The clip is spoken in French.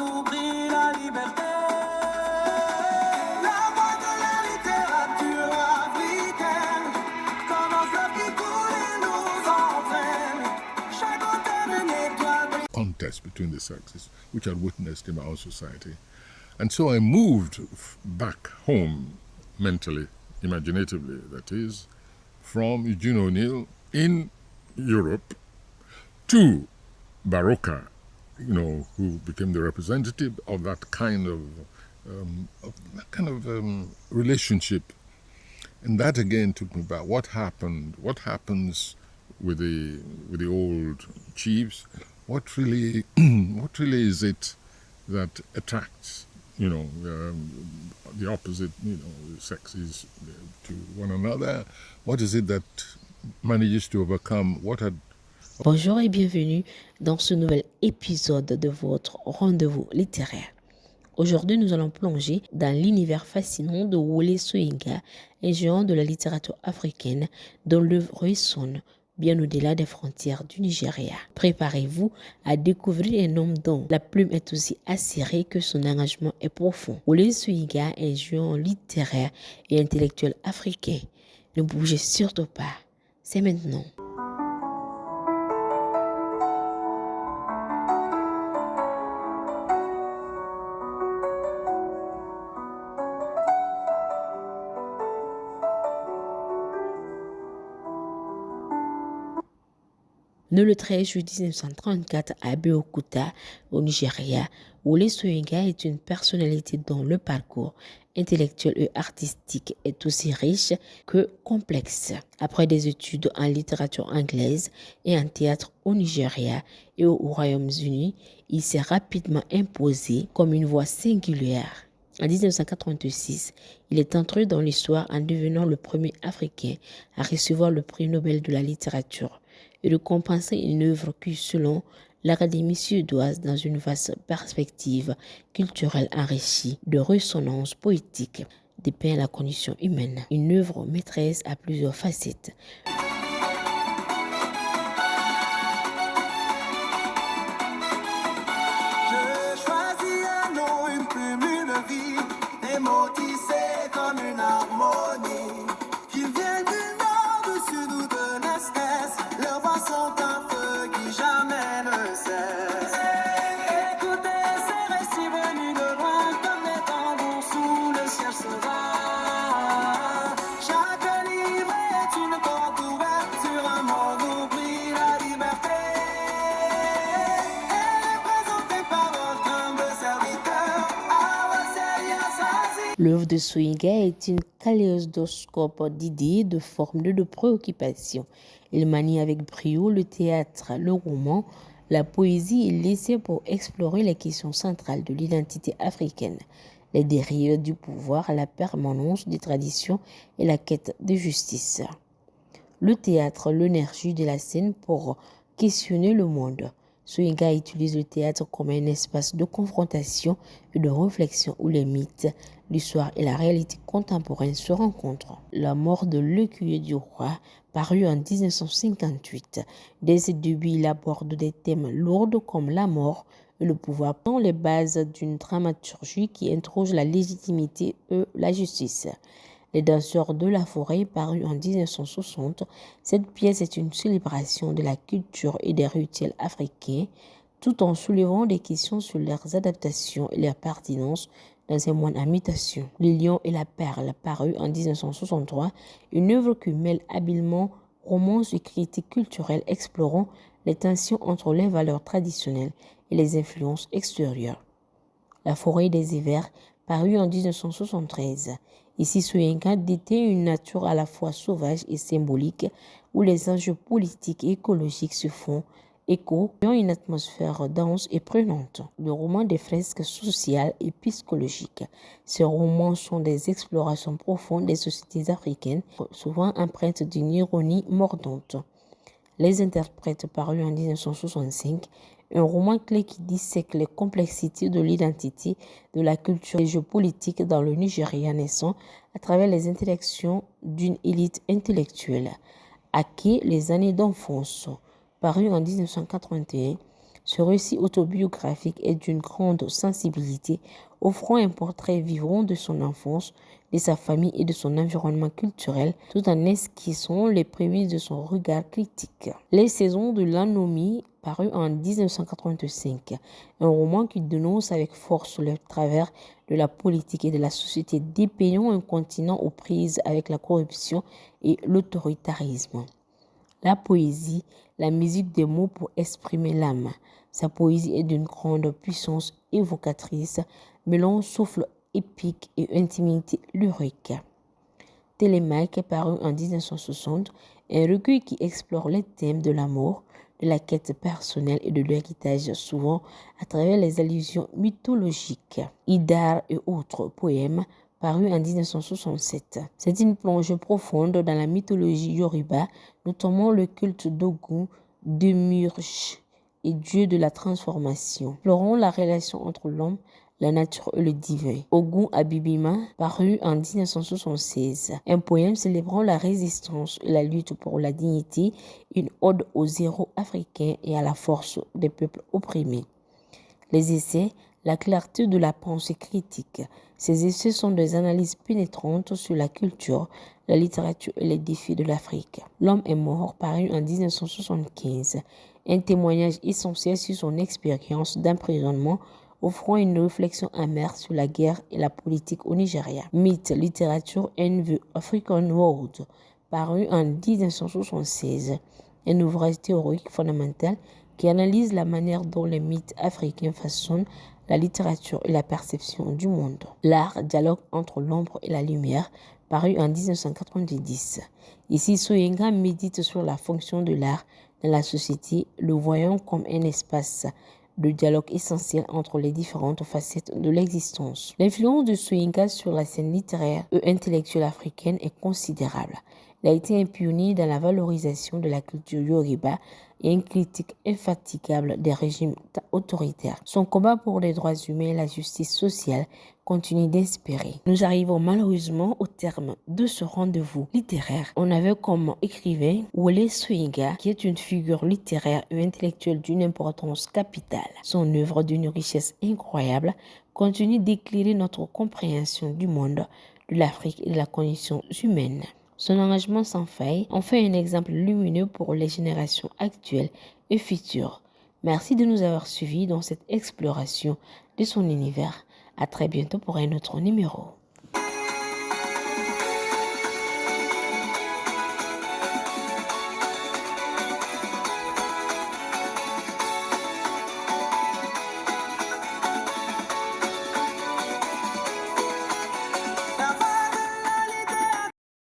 nous brille la liberté. La voix de la littérature africaine, comme un fleuve qui coule et nous entraîne. Chaque antenne une étoile brille. Contest between the sexes, which I witnessed in my own society. And so I moved back home mentally, imaginatively, that is, from Eugene O'Neill in Europe to Baroka, who became the representative of that kind of relationship. And that again took me back. What happened? What happens with the old chiefs? What really is it that attracts the opposite sexes to one another? What is it that manages to overcome what had... Bonjour et bienvenue dans ce nouvel épisode de votre rendez-vous littéraire. Aujourd'hui, nous allons plonger dans l'univers fascinant de Wole Soyinka, un géant de la littérature africaine dont l'œuvre résonne bien au-delà des frontières du Nigeria. Préparez-vous à découvrir un homme dont la plume est aussi acérée que son engagement est profond. Wole Soyinka est un géant littéraire et intellectuel africain. Ne bougez surtout pas, c'est maintenant. Né le 13 juillet 1934 à Abeokuta, au Nigeria, Wole Soyinka est une personnalité dont le parcours intellectuel et artistique est aussi riche que complexe. Après des études en littérature anglaise et en théâtre au Nigeria et au Royaume-Uni, il s'est rapidement imposé comme une voix singulière. En 1986, il est entré dans l'histoire en devenant le premier Africain à recevoir le prix Nobel de la littérature et de compenser une œuvre qui, selon l'Académie suédoise, dans une vaste perspective culturelle enrichie de résonances poétiques, dépeint la condition humaine. Une œuvre maîtresse à plusieurs facettes. Je choisis un nom, une plume, une vie, des mots tissés comme une harmonie, qui viennent du nord, du sud ou de l'est. Leurs voix sont un feu qui jamais ne cesse. Écoutez ces récits venus de loin comme des tambours sous le ciel serein. Chaque livre est une porte ouverte sur un monde où brille la liberté. L'œuvre de Soyinka est une kaléidoscope d'idées, de formes, de préoccupations. Il manie avec brio le théâtre, le roman, la poésie et l'essai pour explorer les questions centrales de l'identité africaine, les dérives du pouvoir, la permanence des traditions et la quête de justice. Le théâtre, l'énergie de la scène pour questionner le monde. Soyinka utilise le théâtre comme un espace de confrontation et de réflexion où les mythes, l'histoire et la réalité contemporaine se rencontrent. La mort de l'écuyer du roi, paru en 1958. Dès ses débuts, il aborde des thèmes lourds comme la mort et le pouvoir, dans les bases d'une dramaturgie qui interroge la légitimité et la justice. Les danseurs de la forêt, paru en 1960, cette pièce est une célébration de la culture et des rituels africains, tout en soulevant des questions sur leurs adaptations et leur pertinence dans un monde en mutation. Le lion et la perle, paru en 1963, une œuvre qui mêle habilement romance et critique culturelle explorant les tensions entre les valeurs traditionnelles et les influences extérieures. La forêt des hivers, paru en 1973. Ici, Soyinka déteint une nature à la fois sauvage et symbolique où les enjeux politiques et écologiques se font écho dans une atmosphère dense et prenante. Le roman des fresques sociales et psychologiques. Ces romans sont des explorations profondes des sociétés africaines, souvent empreintes d'une ironie mordante. Les interprètes, paru en 1965, un roman clé qui dissèque les complexités de l'identité, de la culture et géopolitique dans le Nigeria naissant à travers les interactions d'une élite intellectuelle. Ake, les années d'enfance, paru en 1981, Ce récit autobiographique est d'une grande sensibilité, offrant un portrait vivant de son enfance, de sa famille et de son environnement culturel, tout en esquissant les prémices de son regard critique. Les saisons de l'anomie, paru en 1985, un roman qui dénonce avec force le travers de la politique et de la société, dépeignant un continent aux prises avec la corruption et l'autoritarisme. La poésie, la musique des mots pour exprimer l'âme. Sa poésie est d'une grande puissance évocatrice, mêlant souffle épique et intimité lyrique. Télémaque, paru en 1960, un recueil qui explore les thèmes de l'amour, de la quête personnelle et de l'héritage, souvent à travers les allusions mythologiques. Idar et autres poèmes, paru en 1967. C'est une plongée profonde dans la mythologie yoruba, notamment le culte d'Ogun, d'Emurge et dieu de la transformation. Explorons la relation entre l'homme, la nature et le divin. Ogun Abibima, paru en 1976. Un poème célébrant la résistance et la lutte pour la dignité, une ode aux héros africains et à la force des peuples opprimés. Les essais, la clarté de la pensée critique. Ces essais sont des analyses pénétrantes sur la culture, la littérature et les défis de l'Afrique. L'homme est mort, paru en 1975. Un témoignage essentiel sur son expérience d'emprisonnement, offrant une réflexion amère sur la guerre et la politique au Nigeria. Mythe, littérature and the African World, paru en 1976. Un ouvrage théorique fondamental qui analyse la manière dont les mythes africains façonnent la littérature et la perception du monde. L'art, dialogue entre l'ombre et la lumière, paru en 1990. Ici, Soyinka médite sur la fonction de l'art dans la société, le voyant comme un espace de dialogue essentiel entre les différentes facettes de l'existence. L'influence de Soyinka sur la scène littéraire et intellectuelle africaine est considérable. Il a été un pionnier dans la valorisation de la culture yoruba et une critique infatigable des régimes autoritaires. Son combat pour les droits humains et la justice sociale continue d'inspirer. Nous arrivons malheureusement au terme de ce rendez-vous littéraire. On avait comme écrivain Wole Soyinka, qui est une figure littéraire et intellectuelle d'une importance capitale. Son œuvre d'une richesse incroyable continue d'éclairer notre compréhension du monde, de l'Afrique et de la condition humaine. Son engagement sans faille en fait un exemple lumineux pour les générations actuelles et futures. Merci de nous avoir suivis dans cette exploration de son univers. À très bientôt pour un autre numéro.